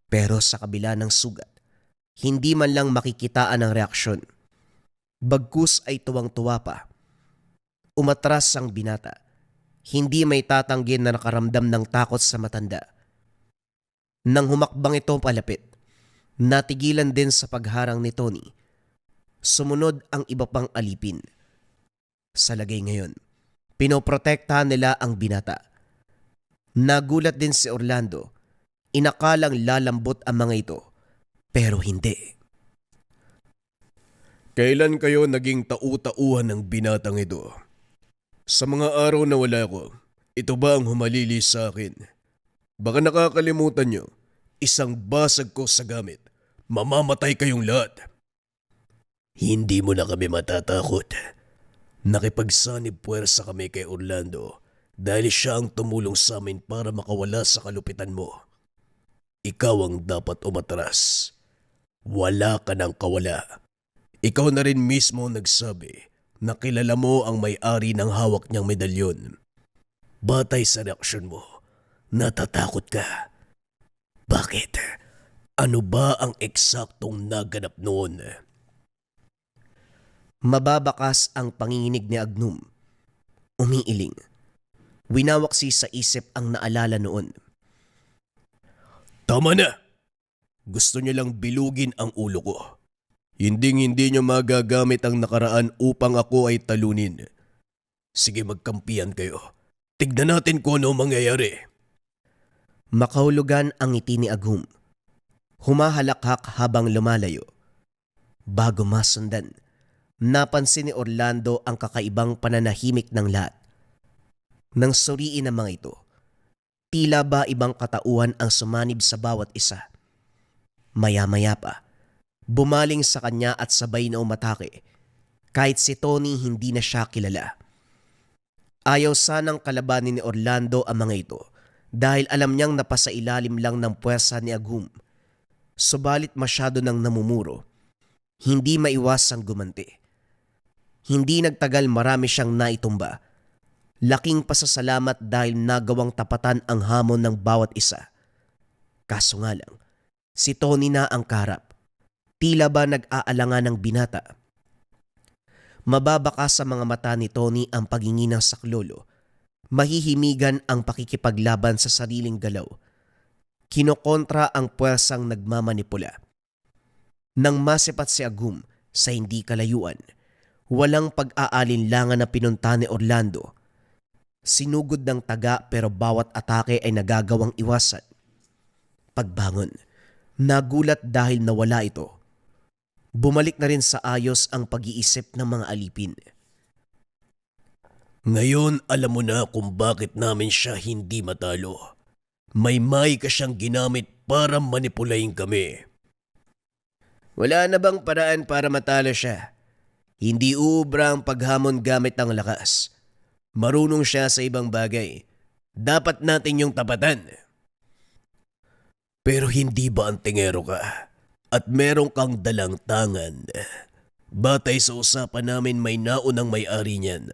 Pero sa kabila ng sugat, hindi man lang makikitaan ang reaksyon. Bagkus ay tuwang-tuwa pa. Umatras ang binata. Hindi may tatanggin na nakaramdam ng takot sa matanda. Nang humakbang ito palapit, natigilan din sa pagharang ni Tony. Sumunod ang iba pang alipin. Sa lagay ngayon, pinoprotektahan nila ang binata. Nagulat din si Orlando. Inakalang lalambot ang mga ito, pero hindi. Kailan kayo naging tau-tauhan ng binatang ito? Sa mga araw na wala ko, ito ba ang humalili sa akin? Baka nakakalimutan nyo, isang basag ko sa gamit. Mamamatay kayong lahat. Hindi mo na kami matatakot. Nakipagsanib puwersa kami kay Orlando dahil siya ang tumulong sa amin para makawala sa kalupitan mo. Ikaw ang dapat umatras. Wala ka ng kawala. Ikaw na rin mismo nagsabi na kilala mo ang may-ari ng hawak niyang medalyon. Batay sa reaksyon mo, natatakot ka. Bakit? Ano ba ang eksaktong naganap noon? Mababakas ang panginginig ni Agnum. Umiiling. Winawaksi sa isip ang naalala noon. Tama na! Gusto niyo lang bilugin ang ulo ko. Hindi niyo magagamit ang nakaraan upang ako ay talunin. Sige, magkampihan kayo. Tignan natin kung ano mangyayari. Makahulugan ang ngiti ni Agnum. Humahalakhak habang lumalayo. Bago masundan, napansin ni Orlando ang kakaibang pananahimik ng lahat. Nang suriin ang mga ito, tila ba ibang katauhan ang sumanib sa bawat isa. Maya-maya pa, bumaling sa kanya at sabay na umatake, kahit si Tony hindi na siya kilala. Ayaw sanang kalabanin ni Orlando ang mga ito dahil alam niyang napasailalim lang ng puwersa ni Agnum. Subalit masyado nang namumuro, hindi maiwasang gumanti. Hindi nagtagal marami siyang naitumba. Laking pasasalamat dahil nagawang tapatan ang hamon ng bawat isa. Kaso nga lang, si Tony na ang karap. Tila ba nag-aalangan ng binata. Mababaka sa mga mata ni Tony ang paghingi ng saklolo. Mahihimigan ang pakikipaglaban sa sariling galaw. Kinokontra ang puwersang nagmamanipula. Nang masipat si Agnum sa hindi kalayuan, walang pag-aalinlangan na pinunta ni Orlando. Sinugod ng taga pero bawat atake ay nagagawang iwasan. Pagbangon, nagulat dahil nawala ito. Bumalik na rin sa ayos ang pag-iisip ng mga alipin. Ngayon alam mo na kung bakit namin siya hindi matalo. May ka siyang ginamit para manipulayin kami. Wala na bang paraan para matalo siya? Hindi uubra ang paghamon gamit ang lakas. Marunong siya sa ibang bagay. Dapat natin yung tapatan. Pero hindi ba antingero ka? At meron kang dalang tangan. Batay sa usapan namin may naunang may-ari niyan.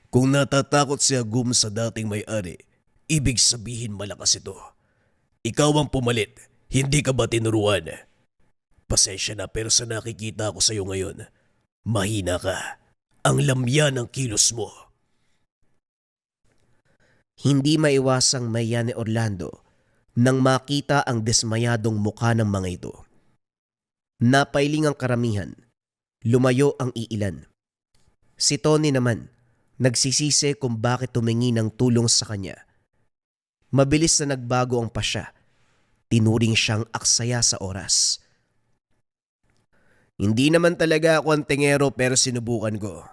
Kung natatakot si Agnum sa dating may-ari, ibig sabihin malakas ito. Ikaw ang pumalit, hindi ka ba tinuruan? Pasensya na pero sa nakikita ko sa iyo ngayon, mahina ka. Ang lamya ng kilos mo. Hindi maiwasang maya ni Orlando nang makita ang dismayadong mukha ng mga ito. Napailing ang karamihan, lumayo ang iilan. Si Tony naman, nagsisisi kung bakit tumingi ng tulong sa kanya. Mabilis na nagbago ang pasya. Tinuring siyang aksaya sa oras. Hindi naman talaga ako ang tingero pero sinubukan ko.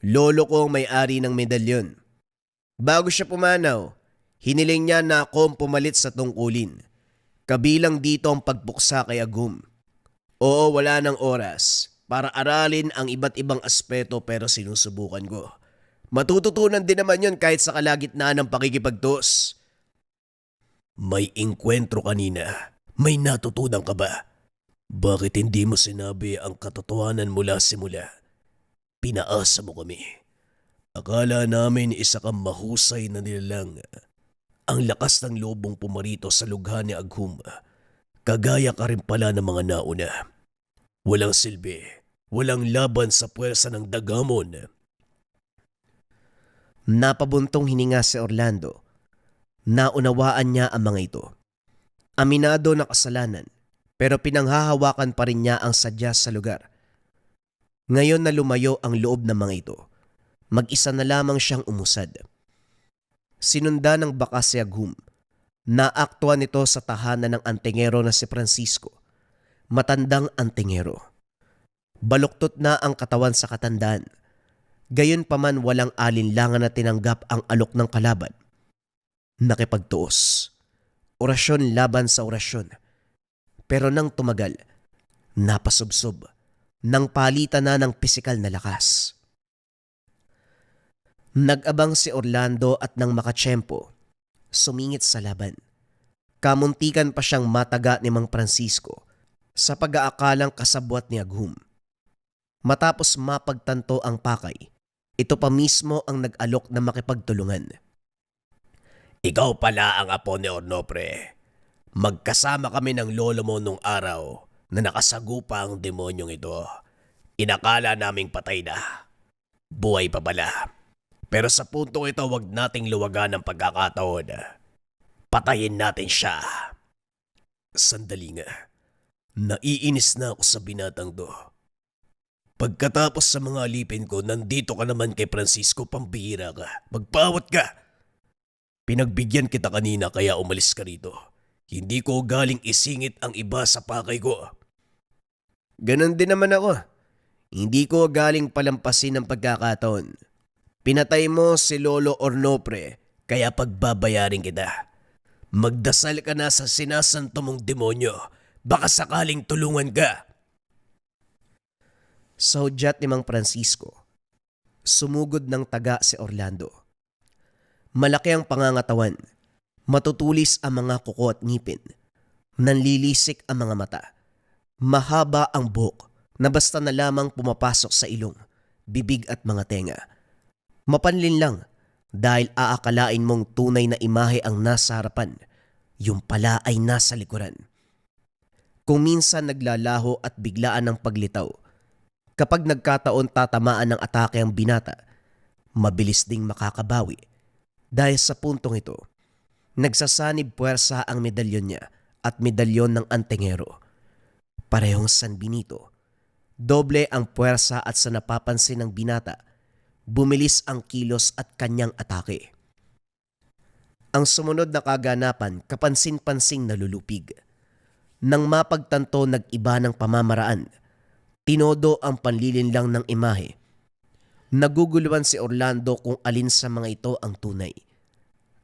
Lolo ko ang may-ari ng medalyon. Bago siya pumanaw, hiniling niya na ako ang pumalit sa tungkulin. Kabilang dito ang pagpuksa kay Agnum. Oo, wala ng oras para aralin ang iba't ibang aspeto pero sinusubukan ko. Matututunan din naman yun kahit sa kalagitnaan ng pakikipagtos. May engkwentro kanina. May natutunan ka ba? Bakit hindi mo sinabi ang katotohanan mula simula? Pinaasa mo kami. Akala namin isa kang mahusay na nilalang. Ang lakas ng lobong pumarito sa lugha ni Agnum. Kagaya ka rin pala ng mga nauna. Walang silbi, walang laban sa puwersa ng dagamon. Napabuntong hininga si Orlando. Naunawaan niya ang mga ito. Aminado na kasalanan, pero pinanghahawakan pa rin niya ang sadya sa lugar. Ngayon na lumayo ang loob ng mga ito, mag-isa na lamang siyang umusad. Sinunda ng bakas si Agnum. Naaktuan nito sa tahanan ng antingero na si Francisco. Matandang antingero. Baluktot na ang katawan sa katandaan. Gayon pa man walang alinlangan na tinanggap ang alok ng kalaban. Nakipagtuos. Orasyon laban sa orasyon. Pero nang tumagal, napasubsob. Nang palitan na ng pisikal na lakas. Nag-abang si Orlando at nang makatsyempo, sumingit sa laban. Kamuntikan pa siyang mataga ni Mang Francisco sa pag-aakalang kasabwat ni Aghum. Matapos mapagtanto ang pakay, ito pa mismo ang nag-alok na makipagtulungan. Ikaw pala ang apo ni Ornopre. Magkasama kami ng lolo mo nung araw na nakasagupa ang demonyong ito. Inakala naming patay na. Buhay pa pala. Pero sa puntong ito, wag nating luwagan ng pagkakataon. Patayin natin siya. Sandali nga. Naiinis na ako sa binatang to. Pagkatapos sa mga alipin ko, nandito ka naman kay Francisco, pambihira ka. Magpawat ka. Pinagbigyan kita kanina kaya umalis ka rito. Hindi ko galing isingit ang iba sa pakay ko. Ganon din naman ako. Hindi ko galing palampasin ang pagkakataon. Pinatay mo si Lolo Ornopre, Kaya pagbabayarin kita. Magdasal ka na sa sinasanto mong demonyo. Baka sakaling tulungan ka. sa hudyat ni Mang Francisco. Sumugod ng taga si Orlando. Malaki ang pangangatawan. Matutulis ang mga kuko at ngipin. Nanlilisik ang mga mata. Mahaba ang buhok na basta na lamang pumapasok sa ilong, bibig at mga tenga. Mapanlin lang dahil aakalain mong tunay na imahe ang nasa harapan, yung pala ay nasa likuran. Kung minsan naglalaho at biglaan ng paglitaw, kapag nagkataon tatamaan ng atake ang binata, mabilis ding makakabawi. Dahil sa puntong ito, nagsasanib puwersa ang medalyon niya at medalyon ng antingero. Parehong San Benito. Doble ang puwersa at sa napapansin ng binata, bumilis ang kilos at kanyang atake. Ang sumunod na kaganapan kapansin-pansing nalulupig. Nang mapagtanto nag-iba ng pamamaraan, tinodo ang panlilinlang ng imahe. Naguguluhan si Orlando kung alin sa mga ito ang tunay.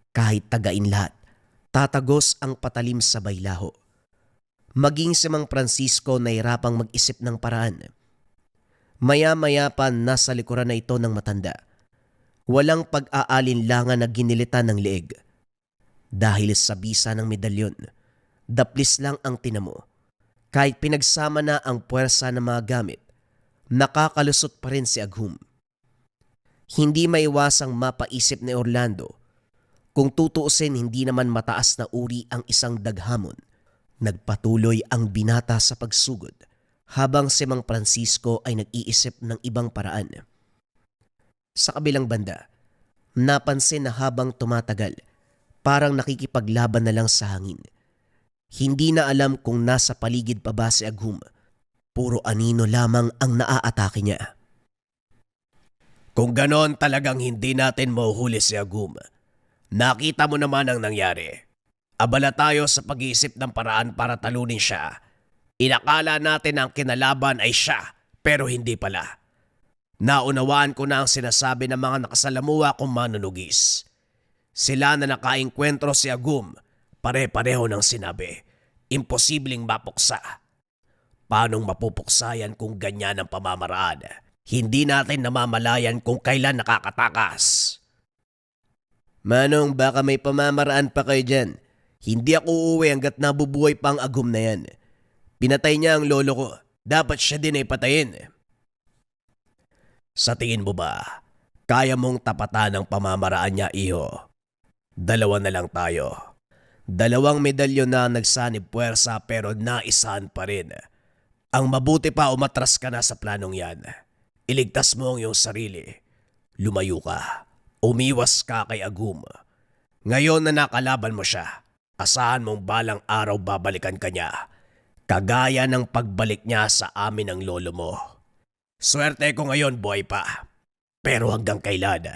Kahit tagain lahat, tatagos ang patalim sa baylaho. Maging si Mang Francisco nahirapang mag-isip ng paraan. Maya-maya pa nasa likuran na ito ng matanda. Walang pag-aalinlangan na ginilitan ng leeg. Dahil sa bisa ng medalyon, daplis lang ang tinamo. Kahit pinagsama na ang puwersa ng mga gamit, nakakalusot pa rin si Aghum. Hindi maiwasang mapaisip ni Orlando. Kung tutuusin hindi naman mataas na uri ang isang daghamon. Nagpatuloy ang binata sa pagsugod habang si Mang Francisco ay nag-iisip ng ibang paraan. Sa kabilang banda, napansin na habang tumatagal, parang nakikipaglaban na lang sa hangin. Hindi na alam kung nasa paligid pa ba si Aghum. Puro anino lamang ang naaatake niya. Kung ganon talagang hindi natin mahuhuli si Aghum. Nakita mo naman ang nangyari. Abala tayo sa pag-iisip ng paraan para talunin siya. Inakala natin ang kinalaban ay siya, pero hindi pala. Naunawaan ko na ang sinasabi ng mga nakasalamuha kong manunugis. Sila na nakaengkwentro si Aghum, pare-pareho ng sinabi. Imposibleng mapuksa. Paanong mapupuksa yan kung ganyan ang pamamaraan? Hindi natin namamalayan kung kailan nakakatakas. Manong, baka may pamamaraan pa kayo dyan. Hindi ako uuwi hanggat nabubuhay pa ang Aghum na yan. Pinatay niya ang lolo ko. Dapat siya din ay patayin. Sa tingin mo ba, kaya mong tapatan ang pamamaraan niya, iho? Dalawa na lang tayo. 2 medalyon na nagsanib puwersa pero naisahan pa rin. Ang mabuti pa umatras ka na sa planong yan. Iligtas mo ang iyong sarili. Lumayo ka. Umiwas ka kay Aghum. Ngayon na nakalaban mo siya, asahan mong balang araw babalikan ka niya. Kagaya ng pagbalik niya sa amin ng lolo mo. Swerte ko ngayon buhay pa. Pero hanggang kailan?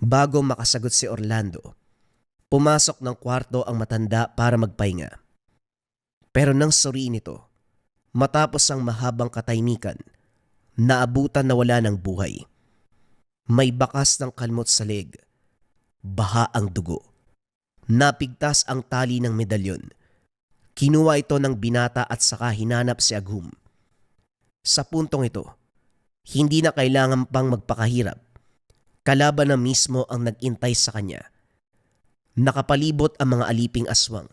Bago makasagot si Orlando, pumasok ng kwarto ang matanda para magpahinga. Pero nang suriin ito, Matapos ang mahabang katahimikan, naabutan na wala ng buhay. May bakas ng kalmot sa leeg. Baha ang dugo. Napigtas ang tali ng medalyon. Kinuha ito ng binata at saka hinanap si Aghum. Sa puntong ito, hindi na kailangan pang magpakahirap. Kalaban na mismo ang nag-intay sa kanya. Nakapalibot ang mga aliping aswang.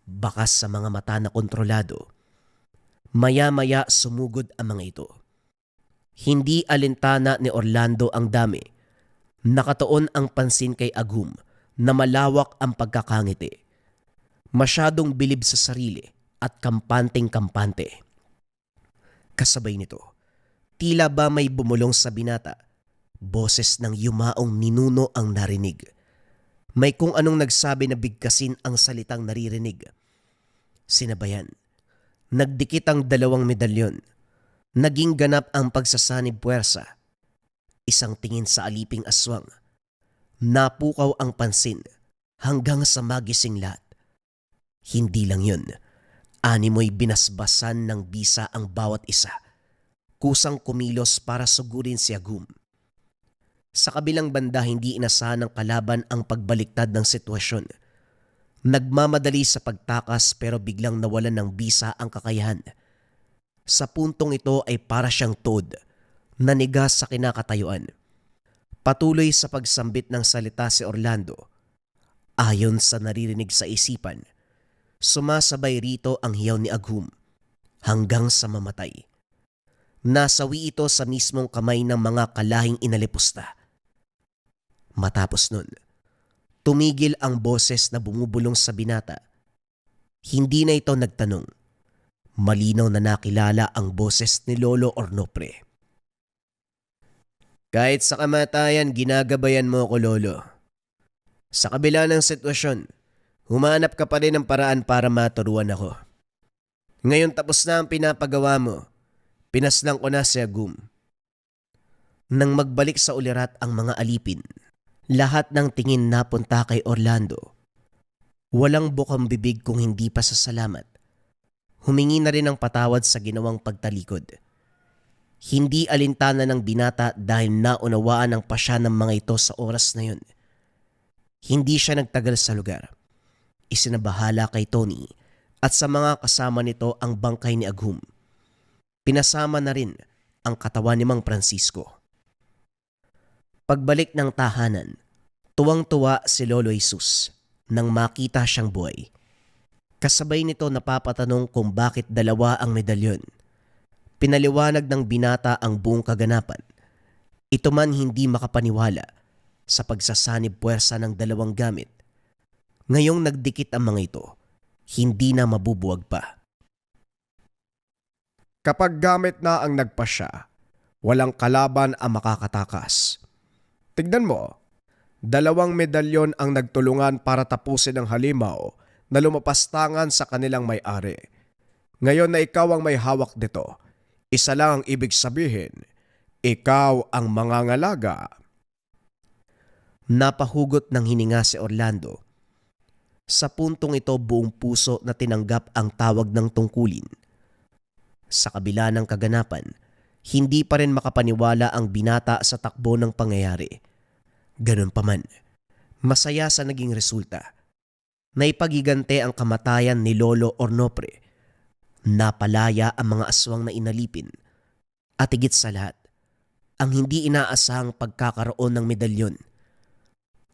Bakas sa mga mata na kontrolado. Maya-maya sumugod ang mga ito. Hindi alintana ni Orlando ang dami. Nakatuon ang pansin kay Aghum na malawak ang pagkakangiti. Masyadong bilib sa sarili at kampanteng-kampante. Kasabay nito, tila ba may bumulong sa binata. Boses ng yumaong ninuno ang narinig. May kung anong nagsabi na bigkasin ang salitang naririnig. Sinabayan. Nagdikit ang dalawang medalyon. Naging ganap ang pagsasanib puwersa. Isang tingin sa aliping aswang. Napukaw ang pansin hanggang sa magising lahat. Hindi lang yun. Animoy binasbasan ng bisa ang bawat isa. Kusang kumilos para sugurin si Aghum. Sa kabilang banda, hindi inasahan ng kalaban ang pagbaliktad ng sitwasyon. Nagmamadali sa pagtakas pero biglang nawalan ng bisa ang kakayahan. Sa puntong ito ay para siyang toad, nanigas sa kinakatayuan. Patuloy sa pagsambit ng salita si Orlando. Ayon sa naririnig sa isipan, sumasabay rito ang hiyaw ni Aghum hanggang sa mamatay. Nasawi ito sa mismong kamay ng mga kalahing inalipusta. Matapos nun, tumigil ang boses na bumubulong sa binata. Hindi na ito nagtanong. Malinaw na nakilala ang boses ni Lolo Ornopre. Kahit sa kamatayan, ginagabayan mo ako, Lolo. Sa kabila ng sitwasyon, humanap ka pa rin ng paraan para maturuan ako. Ngayon tapos na ang pinapagawa mo. Pinaslang ko na si Aghum. Nang magbalik sa ulirat ang mga alipin, lahat ng tingin napunta kay Orlando. Walang bukang bibig kung hindi pa sa salamat. Humingi na rin ng patawad sa ginawang pagtalikod. Hindi alintana ng binata dahil naunawaan ang pasya ng mga ito sa oras na yun. Hindi siya nagtagal sa lugar. Isinabahala kay Tony at sa mga kasama nito ang bangkay ni Aghum. Pinasama na rin ang katawan ni Mang Francisco. Pagbalik ng tahanan, tuwang-tuwa si Lolo Jesus nang makita siyang buhay. Kasabay nito napapatanong kung bakit dalawa ang medalyon. Pinaliwanag ng binata ang buong kaganapan. Ito man hindi makapaniwala sa pagsasanib puwersa ng dalawang gamit. Ngayong nagdikit ang mga ito, hindi na mabubuwag pa. Kapag gamit na ang nagpasya, walang kalaban ang makakatakas. Tignan mo, dalawang medalyon ang nagtulungan para tapusin ang halimaw na lumapastangan sa kanilang may-ari. Ngayon na ikaw ang may hawak nito, isa lang ang ibig sabihin, ikaw ang mangangalaga. Napahugot ng hininga si Orlando. Sa puntong ito buong puso na tinanggap ang tawag ng tungkulin. Sa kabila ng kaganapan, hindi pa rin makapaniwala ang binata sa takbo ng pangyayari. Ganun pa man, masaya sa naging resulta. Naipagigante ang kamatayan ni Lolo Ornopre. Napalaya ang mga aswang na inalipin. At higit sa lahat, ang hindi inaasahang pagkakaroon ng medalyon.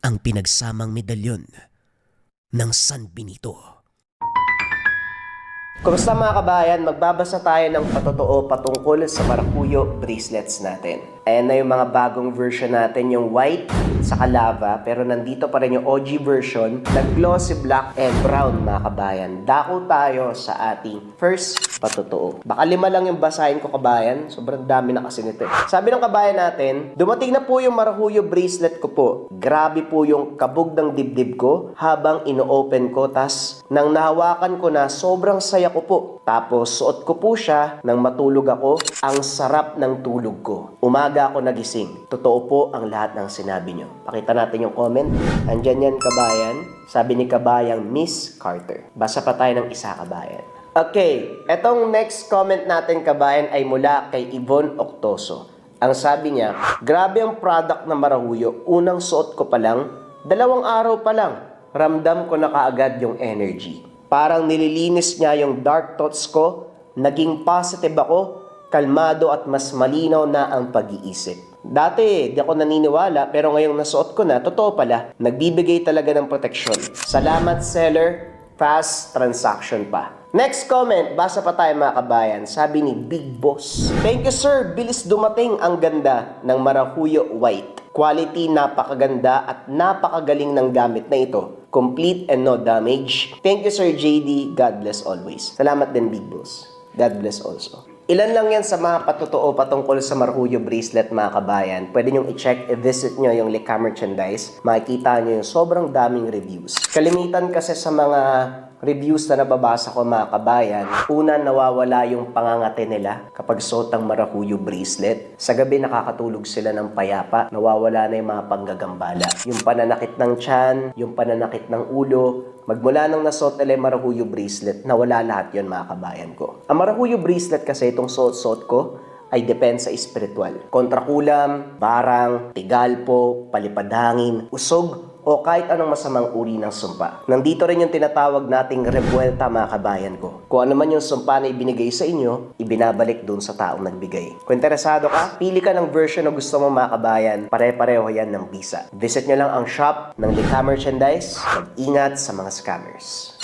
Ang pinagsamang medalyon ng San Benito. Kumusta mga kabayan? Magbabasa tayo ng patotoo patungkol sa marakuyo bracelets natin. Ayan na yung mga bagong version natin, yung white sa lava, pero nandito pa rin yung OG version na glossy black and brown mga kabayan. Dako tayo sa ating first patotoo. Baka 5 lang yung basahin ko kabayan, sobrang dami na kasi nito. Sabi ng kabayan natin, dumating na po yung marakuyo bracelet ko po. Grabe po yung kabog ng dibdib ko habang ino-open ko, tas nang nahawakan ko na sobrang saya ko po. Tapos suot ko po siya nang matulog ako. Ang sarap ng tulog ko. Umaga ako nagising. Totoo po ang lahat ng sinabi nyo. Pakita natin yung comment. Andyan yan kabayan. Sabi ni kabayang Miss Carter. Basa pa tayo ng isa kabayan. Okay, etong next comment natin kabayan ay mula kay Yvonne Octoso. Ang sabi niya, grabe ang product na Marahuyo. Unang suot ko pa lang, 2 araw pa lang, ramdam ko na kaagad yung energy. Parang nililinis niya yung dark thoughts ko, naging positive ako, kalmado at mas malinaw na ang pag-iisip. Dati, di ako naniniwala pero ngayong nasuot ko na, totoo pala, nagbibigay talaga ng proteksyon. Salamat seller, fast transaction pa. Next comment, basa pa tayo mga kabayan. Sabi ni Big Boss, thank you sir, bilis dumating ang ganda ng Marahuyo White. Quality napakaganda at napakagaling ng gamit na ito. Complete and no damage. Thank you sir JD, God bless always. Salamat din Big Boss. God bless also. Ilan lang yan sa mga patotoo patungkol sa Marahuyo bracelet mga kabayan. Pwede nyong i-check, i-visit nyo yung Lika Merchandise. Makikita nyo yung sobrang daming reviews. Kalimitan kasi sa mga reviews na nababasa ko mga kabayan, una nawawala yung pangangate nila kapag suot ang Marahuyo bracelet. Sa gabi nakakatulog sila ng payapa, nawawala na yung mga panggagambala. Yung pananakit ng tiyan, yung pananakit ng ulo, magmula nang nasuot nila yung Marahuyo bracelet, nawala lahat yon mga kabayan ko. Ang Marahuyo bracelet kasi itong suot-suot ko ay depensa espiritual. Kontrakulam, barang, tigalpo, palipad hangin, usog, o kahit anong masamang uri ng sumpa. Nandito rin yung tinatawag nating rebuelta mga kabayan ko. Kung ano man yung sumpa na ibinigay sa inyo, ibinabalik dun sa taong nagbigay. Kung interesado ka, pili ka ng version na gusto mo mga kabayan, pare-pareho yan ng bisa. Visit nyo lang ang shop ng Lika Merchandise. Mag-ingat sa mga scammers.